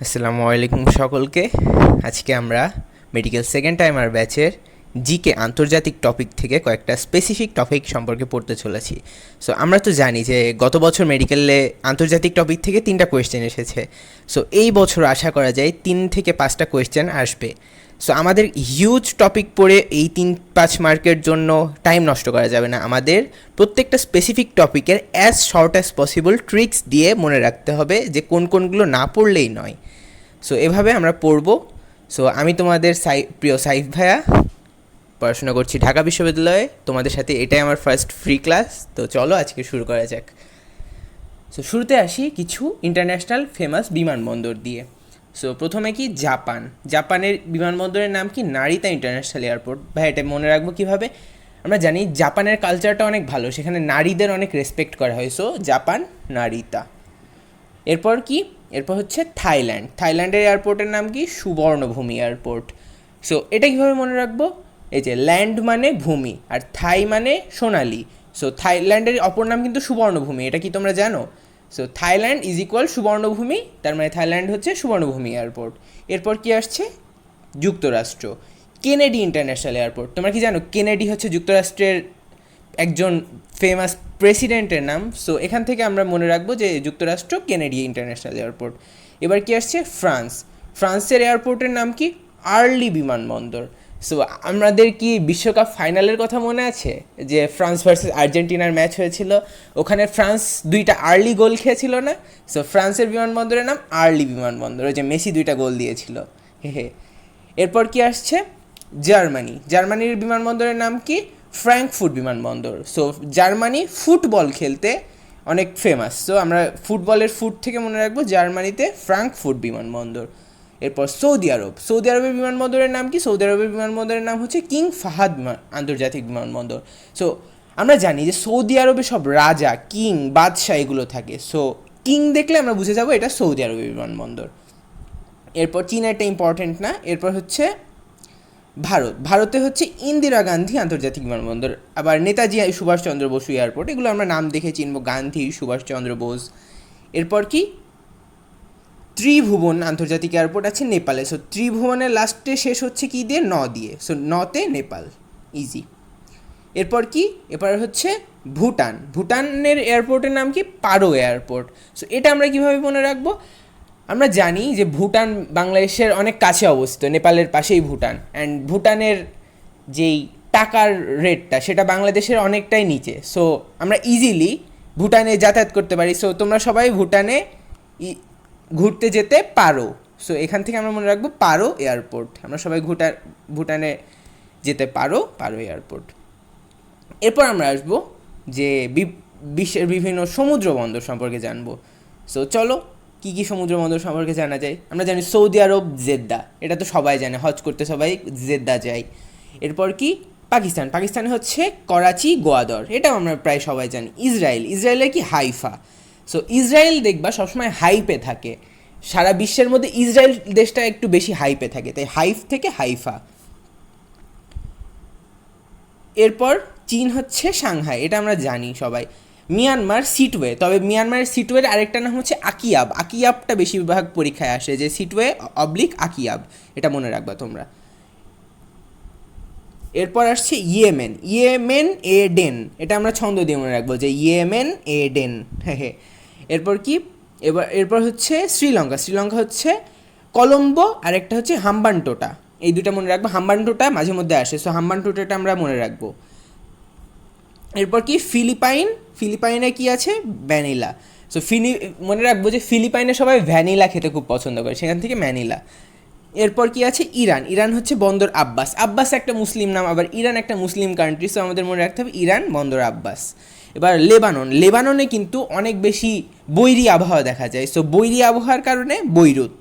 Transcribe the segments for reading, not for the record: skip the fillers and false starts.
আসসালামু আলাইকুম সকলকে। আজকে আমরা মেডিকেল সেকেন্ড টাইমার ব্যাচের জিকে আন্তর্জাতিক টপিক থেকে কয়েকটা স্পেসিফিক টপিক সম্পর্কে পড়তে চলেছি। সো আমরা তো জানি যে গত বছর মেডিকেলে আন্তর্জাতিক টপিক থেকে 3টা কোয়েশ্চেন এসেছে। সো এই বছর আশা করা যায় 3 থেকে 5টা কোয়েশ্চেন আসবে। সো আমাদের হিউজ টপিক পড়ে এই 3-5 মার্কের জন্য টাইম নষ্ট করা যাবে না। আমাদের প্রত্যেকটা স্পেসিফিক টপিকের as short as possible tricks দিয়ে মনে রাখতে হবে যে কোনগুলো না পড়লেই নয়। সো এভাবে আমরা পড়ব। সো আমি তোমাদের প্রিয় সাইফ ভাইয়া, পড়াশোনা করছি ঢাকা বিশ্ববিদ্যালয়ে। তোমাদের সাথে এটাই আমার ফার্স্ট ফ্রি ক্লাস। তো চলো আজকে শুরু করা যাক। সো শুরুতে আসি কিছু ইন্টারন্যাশনাল ফেমাস বিমানবন্দর দিয়ে। সো প্রথমে কি জাপানের বিমানবন্দরের নাম কি নারিতা ইন্টারন্যাশনাল এয়ারপোর্ট। ভাই এটা মনে রাখবো কীভাবে? আমরা জানি জাপানের কালচারটা অনেক ভালো, সেখানে নারীদের অনেক রেসপেক্ট করা হয়। So Japan Narita. এরপর হচ্ছে থাইল্যান্ডের এয়ারপোর্টের নাম কি? সুবর্ণভূমি এয়ারপোর্ট। সো এটা কীভাবে মনে রাখবো? এই যে ল্যান্ড মানে ভূমি আর থাই মানে সোনালি। সো থাইল্যান্ডের অপর নাম কিন্তু সুবর্ণভূমি, এটা কি তোমরা জানো? সো থাইল্যান্ড ইজ ইকুয়াল সুবর্ণভূমি, তার মানে থাইল্যান্ড হচ্ছে সুবর্ণভূমি এয়ারপোর্ট। এরপর কি আসছে? যুক্তরাষ্ট্র কেনেডি ইন্টারন্যাশনাল এয়ারপোর্ট। তোমরা কি জানো কেনেডি হচ্ছে যুক্তরাষ্ট্রের একজন ফেমাস প্রেসিডেন্টের নাম? সো এখান থেকে আমরা মনে রাখবো যে যুক্তরাষ্ট্র কেনেডি ইন্টারন্যাশনাল এয়ারপোর্ট। এবার কি আসছে? ফ্রান্সের এয়ারপোর্টের নাম কি? আর্লি বিমানবন্দর। সো আমাদের কি বিশ্বকাপ ফাইনালের কথা মনে আছে যে ফ্রান্স ভার্সেস আর্জেন্টিনার ম্যাচ হয়েছিল? ওখানে ফ্রান্স 2টা আর্লি গোল খেয়েছিল না? সো ফ্রান্সের বিমানবন্দরের নাম আর্লি বিমানবন্দর, ওই যে মেসি 2টা গোল দিয়েছিল। হে। এরপর কি আসছে? জার্মানির বিমানবন্দরের নাম কি? ফ্র্যাঙ্কফুর্ট বিমানবন্দর। সো জার্মানি ফুটবল খেলতে অনেক ফেমাস। সো আমরা ফুটবলের ফুট থেকে মনে রাখবো জার্মানিতে ফ্র্যাঙ্কফুর্ট বিমানবন্দর। এরপর সৌদি আরবের বিমানবন্দরের নাম কি? সৌদি আরবের বিমানবন্দরের নাম হচ্ছে কিং ফাহাদ আন্তর্জাতিক বিমানবন্দর। সো আমরা জানি যে সৌদি আরবে সব রাজা, কিং, বাদশাহ এগুলো থাকে। সো কিং দেখলে আমরা বুঝে যাবো এটা সৌদি আরবের বিমানবন্দর। এরপর চীন একটা ইম্পর্টেন্ট না। এরপর হচ্ছে ভারতে হচ্ছে ইন্দিরা গান্ধী আন্তর্জাতিক বিমানবন্দর। আবার নেতাজি সুভাষচন্দ্র বসু এয়ারপোর্ট, এগুলো আমরা নাম দেখে চিনব, গান্ধী, সুভাষচন্দ্র বোস। এরপর কি? ত্রিভুবন আন্তর্জাতিক এয়ারপোর্ট আছে নেপালে। সো ত্রিভুবনের লাস্টে শেষ হচ্ছে কি দিয়ে? ন দিয়ে। সো নতে নেপাল, ইজি। এরপর হচ্ছে ভুটানের এয়ারপোর্টের নাম কি? পারো এয়ারপোর্ট। সো এটা আমরা কীভাবে মনে রাখবো? আমরা জানি যে ভুটান বাংলাদেশের অনেক কাছে অবস্থিত, নেপালের পাশেই ভুটান। অ্যান্ড ভুটানের যেই টাকার রেটটা সেটা বাংলাদেশের অনেকটাই নিচে। সো আমরা ইজিলি ভুটানে যাতায়াত করতে পারি। সো তোমরা সবাই ভুটানে ঘুরতে যেতে পারো। সো এখান থেকে আমরা মনে রাখবো পারো এয়ারপোর্ট। আমরা সবাই ভুটানে যেতে পারো এয়ারপোর্ট। এরপর আমরা আসবো যে বিশ্বের বিভিন্ন সমুদ্র বন্দর সম্পর্কে জানবো। সো চলো কী কী সমুদ্র বন্দর সম্পর্কে জানা যায়? আমরা জানি সৌদি আরব জেদ্দা, এটা তো সবাই জানে, হজ করতে সবাই জেদ্দা যায়। এরপর কি? পাকিস্তানে হচ্ছে করাচি, গোয়াদর, এটাও আমরা প্রায় সবাই জানি। ইসরায়েলের কি? হাইফা। সো ইসরায়েল দেখবা সবসময় হাইপে থাকে, সারা বিশ্বের মধ্যে ইসরায়েল দেশটা একটু বেশি হাইপে থাকে, তাই হাইফ থেকে হাইফা। এরপর চীন হচ্ছে সাংহাই, এটা আমরা জানি সবাই। মিয়ানমার সিটওয়ে, তবে মিয়ানমারের সিটওয়ের আরেকটা নাম হচ্ছে আকিয়াবটা বেশিরভাগ পরীক্ষায় আসে, যে সিটওয়ে অবলিক আকিয়াব, এটা মনে রাখবা তোমরা। এরপর আসছে ইয়েমেন এডেন, এটা আমরা ছন্দ দিয়ে মনে রাখবো যে ইয়েমেন এডেন। হ্যাঁ। এরপর হচ্ছে শ্রীলঙ্কা হচ্ছে কলম্বো, আর একটা হচ্ছে হাম্বানটোটা, এই দুটা মনে রাখবো। হাম্বানটোটা মাঝে মধ্যে আসে, সো হাম্বানটোটাটা আমরা মনে রাখবো। এরপর কি? ফিলিপাইনে কি আছে? ভ্যানিলা। সো মনে রাখবো যে ফিলিপাইনে সবাই ভ্যানিলা খেতে খুব পছন্দ করে, সেখান থেকে ম্যানিলা। এরপর কি আছে? ইরান হচ্ছে বন্দর আব্বাস একটা মুসলিম নাম, আবার ইরান একটা মুসলিম কান্ট্রি। সো আমাদের মনে রাখতে হবে ইরান বন্দর আব্বাস। এবার লেবাননে কিন্তু অনেক বেশি বৈরী আবহাওয়া দেখা যায়। সো বৈরী আবহাওয়ার কারণে বৈরুত।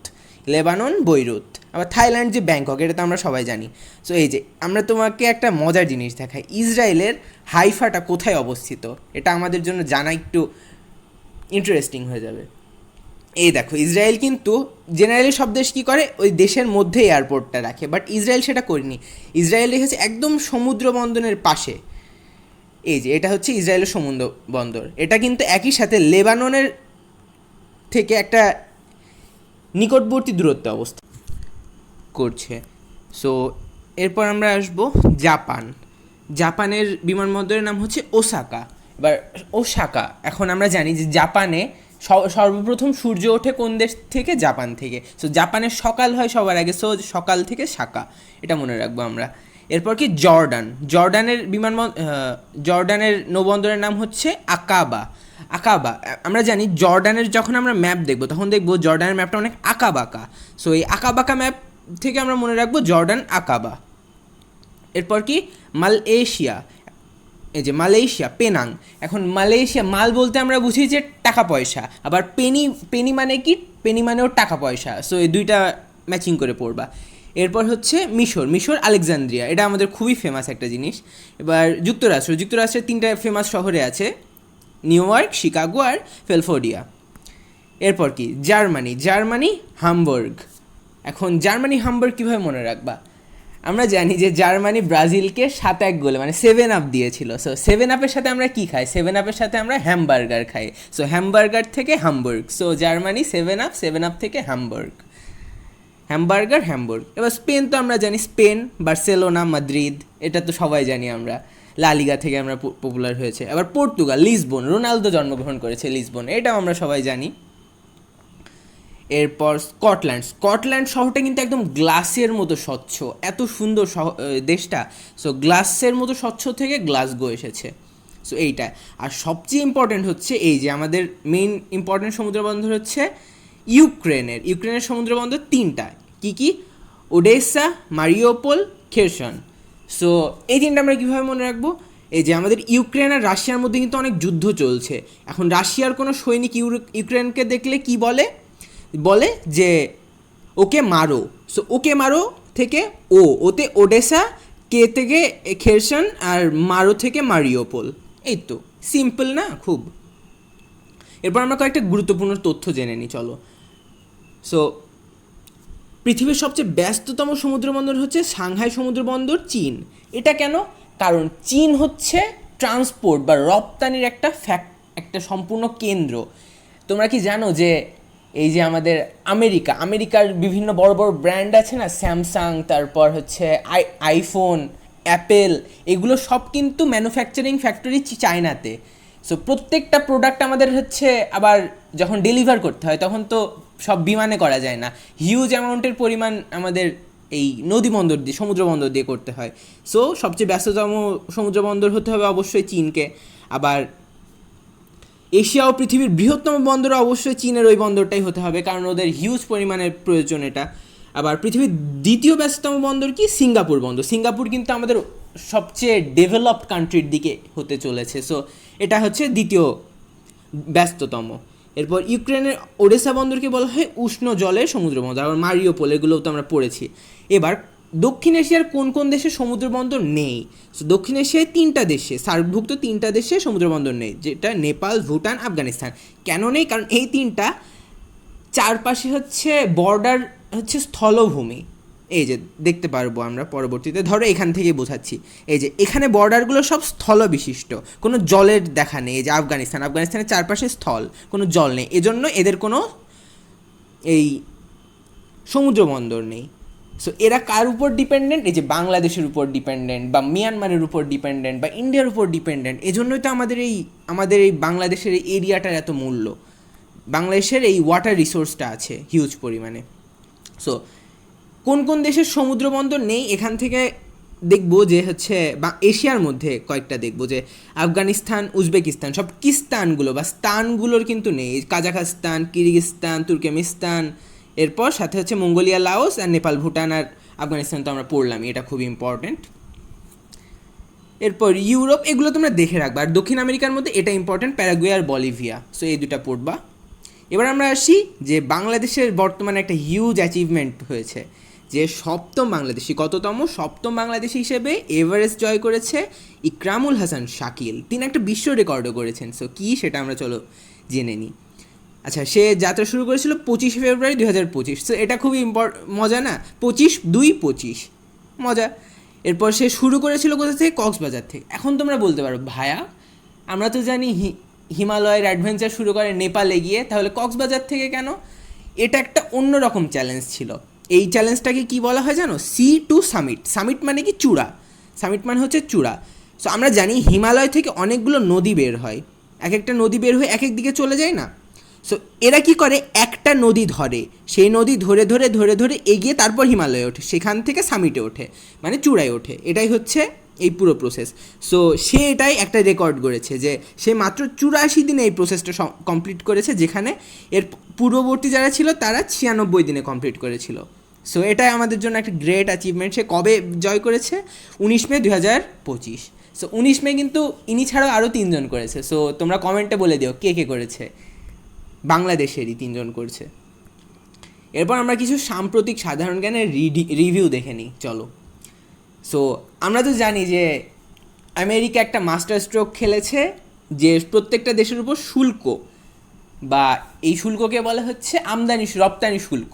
আবার থাইল্যান্ড যে ব্যাংকক, এটা তো আমরা সবাই জানি। সো এই যে আমরা তোমাকে একটা মজার জিনিস দেখাই, ইসরায়েলের হাইফাটা কোথায় অবস্থিত, এটা আমাদের জন্য জানা একটু ইন্টারেস্টিং হয়ে যাবে। এই দেখো, ইসরায়েল কিন্তু জেনারেলি সব দেশ কী করে, ওই দেশের মধ্যে এয়ারপোর্টটা রাখে, বাট ইসরায়েল সেটা করেনি। ইসরায়েল রেখেছে একদম সমুদ্র বন্দরের পাশে। এই যে এটা হচ্ছে ইসরায়েলের সমুদ্র বন্দর, এটা কিন্তু একই সাথে লেবাননের থেকে একটা নিকটবর্তী দূরত্বে অবস্থান করছে। সো এরপর আমরা আসব জাপান। জাপানের বিমানবন্দরের নাম হচ্ছে ওসাকা। এবার ওসাকা, এখন আমরা জানি যে জাপানে সর্বপ্রথম সূর্য ওঠে কোন দেশ থেকে? জাপান থেকে। সো জাপানের সকাল হয় সবার আগে, সো সকাল থেকে সাকা, এটা মনে রাখবো আমরা। এরপর কি জর্ডান, জর্ডানের নৌবন্দরের নাম হচ্ছে আকাবা। আকাবা, আমরা জানি জর্ডানের যখন আমরা ম্যাপ দেখবো তখন দেখবো জর্ডানের ম্যাপটা অনেক আঁকাবাঁকা। সো এই আঁকাবাঁকা ম্যাপ থেকে আমরা মনে রাখবো জর্ডান আকাবা। এরপর কি মালয়েশিয়া, এই যে মালয়েশিয়া পেনাং। এখন মালয়েশিয়া, মাল বলতে আমরা বুঝি যে টাকা পয়সা, আবার পেনি মানে কি? পেনি মানেও টাকা পয়সা। সো এই দুইটা ম্যাচিং করে পড়বা। এরপর হচ্ছে মিশর আলেকজান্দ্রিয়া, এটা আমাদের খুবই ফেমাস একটা জিনিস। এবার যুক্তরাষ্ট্রের 3টা ফেমাস শহরে আছে, নিউ ইয়র্ক, শিকাগো আর ফিলাডেলফিয়া। এরপর কি জার্মানি হামবার্গ। এখন জার্মানি হামবার্গ কীভাবে মনে রাখবা? আমরা জানি যে জার্মানি ব্রাজিলকে 7-1 গোলে মানে 7-আপ দিয়েছিল। সো 7-আপের সাথে আমরা কী খাই? 7-আপের সাথে আমরা হ্যামবার্গার খাই। সো হ্যামবার্গার থেকে হামবার্গ। সো জার্মানি 7-আপ থেকে হামবার্গ। এবার স্পেন তো আমরা জানি, স্পেন বার্সেলোনা, মাদ্রিদ, এটা তো সবাই জানি আমরা, লা লিগা থেকে আমরা পপুলার হয়েছে। আবার পর্তুগাল, লিসবন, রোনালদো জন্মগ্রহণ করেছে লিসবন, এটাও আমরা সবাই জানি। এরপর স্কটল্যান্ড শহরটা কিন্তু একদম গ্লাসের মতো স্বচ্ছ, এত সুন্দর দেশটা। সো গ্লাসের মতো স্বচ্ছ থেকে গ্লাসগো এসেছে। সো এইটা। আর সবচেয়ে ইম্পর্ট্যান্ট হচ্ছে এই যে আমাদের মেইন ইম্পর্ট্যান্ট সমুদ্রবন্দর হচ্ছে ইউক্রেনের সমুদ্রবন্দর 3টা। কি? Odessa, Mariupol, Kherson. সো এই 3টা আমরা কীভাবে মনে রাখবো? এই যে আমাদের ইউক্রেন আর রাশিয়ার মধ্যে কিন্তু অনেক যুদ্ধ চলছে। এখন রাশিয়ার কোনো সৈনিক ইউক্রেনকে দেখলে কি বলে যে ওকে মারো। সো ওকে মারো থেকে ওতে ওডেসা, কে থেকে খেরসন, আর মারো থেকে মারিওপোল। এই তো সিম্পল না খুব। এরপর আমরা কয়েকটা গুরুত্বপূর্ণ তথ্য জেনে নিই, চলো। সো পৃথিবীর সবচেয়ে ব্যস্ততম সমুদ্রবন্দর হচ্ছে সাংহাই সমুদ্রবন্দর, চীন। এটা কেন? কারণ চীন হচ্ছে ট্রান্সপোর্ট বা রপ্তানির একটা সম্পূর্ণ কেন্দ্র। তোমরা কি জানো যে এই যে আমাদের আমেরিকার বিভিন্ন বড় বড় ব্র্যান্ড আছে না, স্যামসাং, তারপর হচ্ছে আইফোন, অ্যাপেল, এগুলো সব কিন্তু ম্যানুফ্যাকচারিং ফ্যাক্টরি চায়নাতে। সো প্রত্যেকটা প্রোডাক্ট আমাদের হচ্ছে আবার যখন ডেলিভার করতে হয় তখন তো সব বিমানে করা যায় না, হিউজ অ্যামাউন্টের পরিমাণ আমাদের এই সমুদ্র বন্দর দিয়ে করতে হয়। সো সবচেয়ে ব্যস্ততম সমুদ্র বন্দর হতে হবে অবশ্যই চীনকে। আবার এশিয়া ও পৃথিবীর বৃহত্তম বন্দর অবশ্যই চীনের ওই বন্দরটাই হতে হবে, কারণ ওদের হিউজ পরিমাণের প্রয়োজন এটা। আবার পৃথিবীর দ্বিতীয় ব্যস্ততম বন্দর কি? সিঙ্গাপুর বন্দর। সিঙ্গাপুর কিন্তু আমাদের সবচেয়ে ডেভেলপড কান্ট্রির দিকে হতে চলেছে। সো এটা হচ্ছে দ্বিতীয় ব্যস্ততম। এরপর ইউক্রেনের ওডেসা বন্দরকে বলা হয় উষ্ণ জলের সমুদ্র বন্দর। আবার মারিওপোল, এগুলোও তো আমরা পড়েছি। এবার দক্ষিণ এশিয়ার কোন কোন দেশে সমুদ্র বন্দর নেই? সো দক্ষিণ এশিয়ায় 3টা দেশে, সার্কভুক্ত 3টা দেশে সমুদ্র বন্দর নেই, যেটা নেপাল, ভুটান, আফগানিস্তান। কেন নেই? কারণ এই 3টা চারপাশে হচ্ছে বর্ডার, হচ্ছে স্থলভূমি। এই যে দেখতে পারবো আমরা পরবর্তীতে, ধরো এখান থেকে বোঝাচ্ছি। এই যে এখানে বর্ডারগুলো সব স্থল বিশিষ্ট, কোনো জলের দেখা নেই। এই যে আফগানিস্তানের চারপাশে স্থল, কোনো জল নেই, এজন্য এদের কোনো এই সমুদ্র বন্দর নেই। সো এরা কার উপর ডিপেন্ডেন্ট? এই যে বাংলাদেশের উপর ডিপেন্ডেন্ট, বা মিয়ানমারের উপর ডিপেন্ডেন্ট, বা ইন্ডিয়ার উপর ডিপেন্ডেন্ট। এজন্যই তো আমাদের এই বাংলাদেশের এই এরিয়াটার এত মূল্য। বাংলাদেশের এই ওয়াটার রিসোর্সটা আছে হিউজ পরিমাণে। সো কোন কোন দেশের সমুদ্র বন্দর নেই এখান থেকে দেখবো যে হচ্ছে, বা এশিয়ার মধ্যে কয়েকটা দেখবো যে আফগানিস্তান, উজবেকিস্তান, সব কিস্তানগুলো বা স্তানগুলোর কিন্তু নেই। কাজাখস্তান, কিরগিস্তান, তুর্কমেনিস্তান, এরপর সাথে হচ্ছে মঙ্গোলিয়া, লাওস, আর নেপাল, ভুটান আর আফগানিস্তান তো আমরা পড়লামই, এটা খুবই ইম্পর্ট্যান্ট। এরপর ইউরোপ, এগুলো তোমরা দেখে রাখবা। আর দক্ষিণ আমেরিকার মধ্যে এটা ইম্পর্ট্যান্ট, প্যারাগুয়ে আর বলিভিয়া। সো এই দুটা পড়বা। এবার আমরা আসি যে বাংলাদেশের বর্তমানে একটা হিউজ অ্যাচিভমেন্ট হয়েছে, যে সপ্তম বাংলাদেশি হিসেবে এভারেস্ট জয় করেছে ইকরামুল হাসান শাকিল। তিনি একটা বিশ্ব রেকর্ডও করেছেন। সো কী সেটা আমরা চলো জেনে নিই। আচ্ছা, সে যাত্রা শুরু করেছিল 25 ফেব্রুয়ারি 2025। সো এটা খুবই মজা না, 25 মজা। এরপর সে শুরু করেছিল কোথা থেকে? কক্সবাজার থেকে। এখন তোমরা বলতে পারো ভায়া, আমরা তো জানি হিমালয়ের অ্যাডভেঞ্চার শুরু করে নেপালে গিয়ে, তাহলে কক্সবাজার থেকে কেন? এটা একটা অন্যরকম চ্যালেঞ্জ ছিল। এই চ্যালেঞ্জটাকে কি বলা হয় জানো? C two summit. সামিট মানে কি? চূড়া। সামিট মানে হচ্ছে চূড়া। সো আমরা জানি হিমালয় থেকে অনেকগুলো নদী বের হয়, এক একটা নদী বের হয়ে এক এক দিকে চলে যায় না? সো এরা কি করে, একটা নদী ধরে, সেই নদী ধরে ধরে ধরে ধরে এগিয়ে তারপর হিমালয়ে ওঠে, সেখান থেকে সামিটে ওঠে, মানে চূড়ায় ওঠে। এটাই হচ্ছে এই পুরো প্রসেস। সো সে এটাই একটা রেকর্ড করেছে যে সে মাত্র 84 দিনে এই প্রসেসটা কমপ্লিট করেছে, যেখানে এর পূর্ববর্তী যারা ছিল তারা 96 দিনে কমপ্লিট করেছিল। সো এটাই আমাদের জন্য একটা গ্রেট অ্যাচিভমেন্ট। সে কবে জয় করেছে? 19 মে 2025। সো 19 মে কিন্তু ইনি ছাড়াও আরও 3জন করেছে। সো তোমরা কমেন্টে বলে দিও কে কে করেছে। বাংলাদেশেরই 3জন করছে। এরপর আমরা কিছু সাম্প্রতিক সাধারণ জ্ঞানের রিভিউ দেখে নিই, চলো। সো আমরা তো জানি যে আমেরিকা একটা মাস্টার স্ট্রোক খেলেছে, যে প্রত্যেকটা দেশের উপর শুল্ক, বা এই শুল্ককে বলা হচ্ছে আমদানি রপ্তানি শুল্ক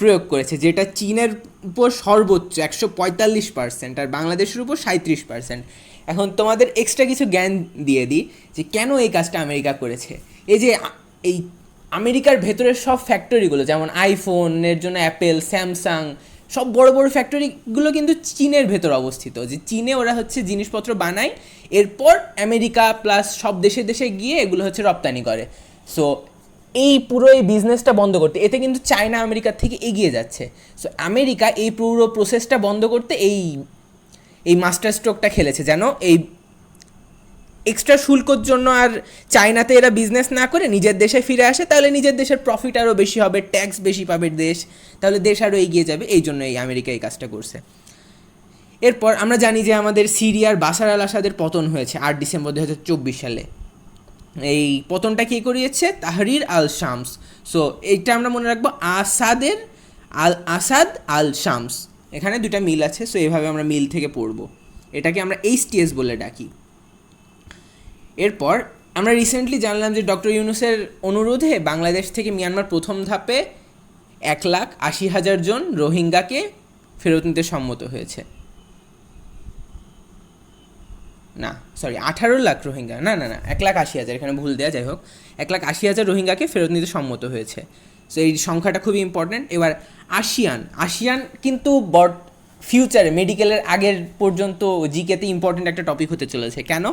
প্রয়োগ করেছে, যেটা চীনের উপর সর্বোচ্চ 145% আর বাংলাদেশের উপর 37%। এখন তোমাদের এক্সট্রা কিছু জ্ঞান দিয়ে দিই যে কেন এই কাজটা আমেরিকা করেছে। এই যে এই আমেরিকার ভেতরের সব ফ্যাক্টরিগুলো, যেমন আইফোনের জন্য অ্যাপেল, স্যামসাং, সব বড় বড় ফ্যাক্টরিগুলো কিন্তু চীনের ভেতর অবস্থিত। যে চীনে ওরা হচ্ছে জিনিসপত্র বানায়, এরপর আমেরিকা প্লাস সব দেশে দেশে গিয়ে এগুলো হচ্ছে রপ্তানি করে। সো এই পুরো এই বিজনেসটা বন্ধ করতে, এতে কিন্তু চায়না আমেরিকার থেকে এগিয়ে যাচ্ছে। সো আমেরিকা এই পুরো প্রসেসটা বন্ধ করতে এই এই মাস্টার স্ট্রোকটা খেলেছে, যেন এই এক্সট্রা শুল্কর জন্য আর চায়নাতে এরা বিজনেস না করে নিজের দেশে ফিরে আসে, তাহলে নিজের দেশের প্রফিট আরও বেশি হবে, ট্যাক্স বেশি পাবে দেশ, তাহলে দেশ আরও এগিয়ে যাবে। এই জন্য এই আমেরিকা এই কাজটা করছে। এরপর আমরা জানি যে আমাদের সিরিয়ার বাশার আল আসাদের পতন হয়েছে 8 ডিসেম্বর 2024 সালে। এই পতনটা কী করিয়েছে? তাহরির আল শামস। সো এইটা আমরা মনে রাখবো, আসাদ আল শামস। এখানে দুটা মিল আছে, সো এইভাবে আমরা মিল থেকে পড়বো। এটাকে আমরা HTS বলে ডাকি। এরপর আমরা রিসেন্টলি জানলাম যে ডক্টর ইউনূসের অনুরোধে বাংলাদেশ থেকে মিয়ানমার প্রথম ধাপে 1,80,000 জন রোহিঙ্গাকে ফেরত নিতে সম্মত হয়েছে। না, সরি, 18 লাখ রোহিঙ্গা, না 1,80,000, এখানে ভুল দেওয়া, যাই হোক, 1,80,000 রোহিঙ্গাকে ফেরত নিতে সম্মত হয়েছে। সো এই সংখ্যাটা খুবই ইম্পর্ট্যান্ট। এবার আসিয়ান কিন্তু ফিউচারে মেডিকেলের আগের পর্যন্ত জিকেতে ইম্পর্ট্যান্ট একটা টপিক হতে চলেছে। কেন?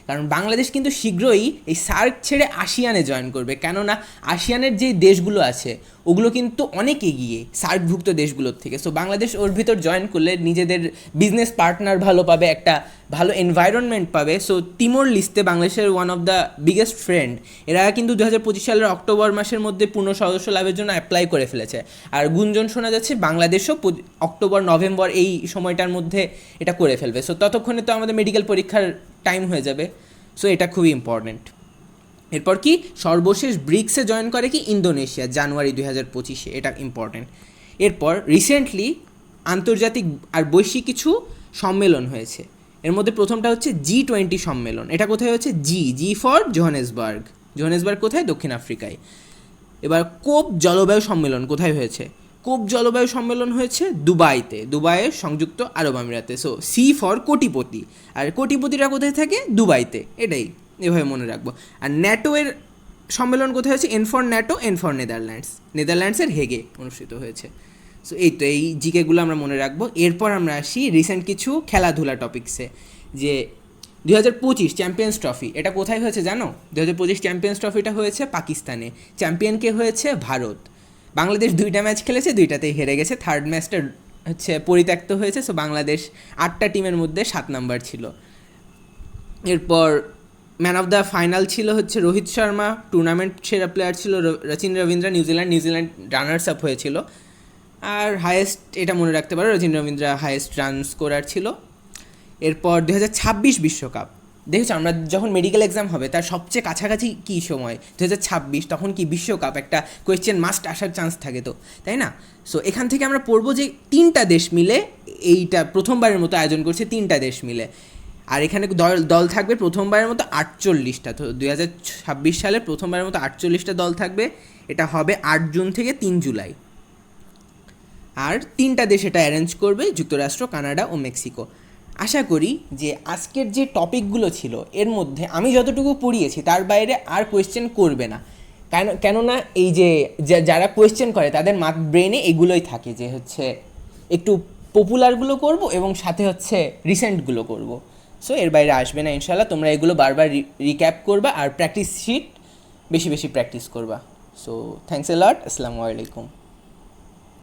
কারণ বাংলাদেশ কিন্তু শীঘ্রই এই সার্ক ছেড়ে আসিয়ানে জয়েন করবে। কেননা আসিয়ানের যে দেশগুলো আছে ওগুলো কিন্তু অনেক এগিয়ে সার্কভুক্ত দেশগুলোর থেকে। সো বাংলাদেশ ওর ভিতর জয়েন করলে নিজেদের বিজনেস পার্টনার ভালো পাবে, একটা ভালো এনভায়রনমেন্ট পাবে। সো তিমোর লিস্টে বাংলাদেশের one of the biggest friend, এরা কিন্তু 2025 সালের অক্টোবর মাসের মধ্যে পূর্ণ সদস্য লাভের জন্য অ্যাপ্লাই করে ফেলেছে। আর গুঞ্জন শোনা যাচ্ছে বাংলাদেশও অক্টোবর নভেম্বর এই সময়টার মধ্যে এটা করে ফেলবে। সো ততক্ষণে তো আমাদের মেডিকেল পরীক্ষার টাইম হয়ে যাবে। সো এটা খুবই ইম্পর্ট্যান্ট। এরপর কি সর্বশেষ ব্রিক্সে জয়েন করে কি ইন্দোনেশিয়া, জানুয়ারি 2025-এ, এটা ইম্পর্ট্যান্ট। এরপর রিসেন্টলি আন্তর্জাতিক আর বৈশ্বিক কিছু সম্মেলন হয়েছে। এর মধ্যে প্রথমটা হচ্ছে G20 সম্মেলন। এটা কোথায় হচ্ছে? G for Johannesburg. জোহানেসবার্গ কোথায়? দক্ষিণ আফ্রিকায়। এবার কোপ জলবায়ু সম্মেলন কোথায় হয়েছে? কোপ জলবায়ু সম্মেলন হয়েছে দুবাইতে, দুবাইয়ের সংযুক্ত আরব আমিরাতে। সো সি ফর কোটিপতি, আর কোটিপতিরা কোথায় থাকে? দুবাইতে। এটাই এভাবে মনে রাখবো। আর ন্যাটো এর সম্মেলন কোথায় হয়েছে? N for NATO, N for নেদারল্যান্ডসের হেগে অনুষ্ঠিত হয়েছে। সো এই তো এই জিকেগুলো আমরা মনে রাখবো। এরপর আমরা আসি রিসেন্ট কিছু খেলাধুলা টপিক্সে। যে 2025 চ্যাম্পিয়ন্স ট্রফি, এটা কোথায় হয়েছে জানো? 2025 চ্যাম্পিয়ন্স ট্রফিটা হয়েছে পাকিস্তানে। চ্যাম্পিয়নকে হয়েছে ভারত। বাংলাদেশ 2টা ম্যাচ খেলেছে, 2টাতেই হেরে গেছে। থার্ড ম্যাচটা হচ্ছে পরিত্যক্ত হয়েছে। সো বাংলাদেশ 8টা টিমের মধ্যে 7 নাম্বার ছিল। এরপর ম্যান অফ দ্য ফাইনাল ছিল হচ্ছে রোহিত শর্মা। টুর্নামেন্ট সেরা প্লেয়ার ছিল Rachin Rabindra, New Zealand runners up হয়েছিল। আর হায়েস্ট, এটা মনে রাখতে পারো, Rachin Rabindra highest run scorer ছিল। এরপর 2026 বিশ্বকাপ, দেখেছো আমরা যখন মেডিকেল এক্সাম হবে তার সবচেয়ে কাছাকাছি কী সময়? 2026, তখন কি বিশ্বকাপ একটা কোয়েশ্চেন মাস্ট আসার চান্স থাকে তো, তাই না? সো এখান থেকে আমরা পড়বো যে 3টা দেশ মিলে এইটা প্রথমবারের মতো আয়োজন করছে, 3টা দেশ মিলে। আর এখানে দল থাকবে প্রথমবারের মতো 48টা। তো 2026 সালে প্রথমবারের মতো 48টা দল থাকবে। এটা হবে 8 জুন থেকে 3 জুলাই। আর 3টা দেশ এটা অ্যারেঞ্জ করবে, যুক্তরাষ্ট্র, কানাডা ও মেক্সিকো। আশা করি যে আজকের যে টপিকগুলো ছিল এর মধ্যে আমি যতটুকু পড়িয়েছি তার বাইরে আর কোয়েশ্চেন করবে না। কেননা এই যে যারা কোয়েশ্চেন করে তাদের ব্রেনে এগুলোই থাকে যে হচ্ছে একটু পপুলারগুলো করব এবং সাথে হচ্ছে রিসেন্টগুলো করব। সো এর বাইরে আসবে না ইনশাল্লাহ। তোমরা এগুলো বারবার রিক্যাপ করবা আর প্র্যাকটিস শিট বেশি বেশি প্র্যাকটিস করবা। সো থ্যাংকস এ লট। আসসালামু আলাইকুম।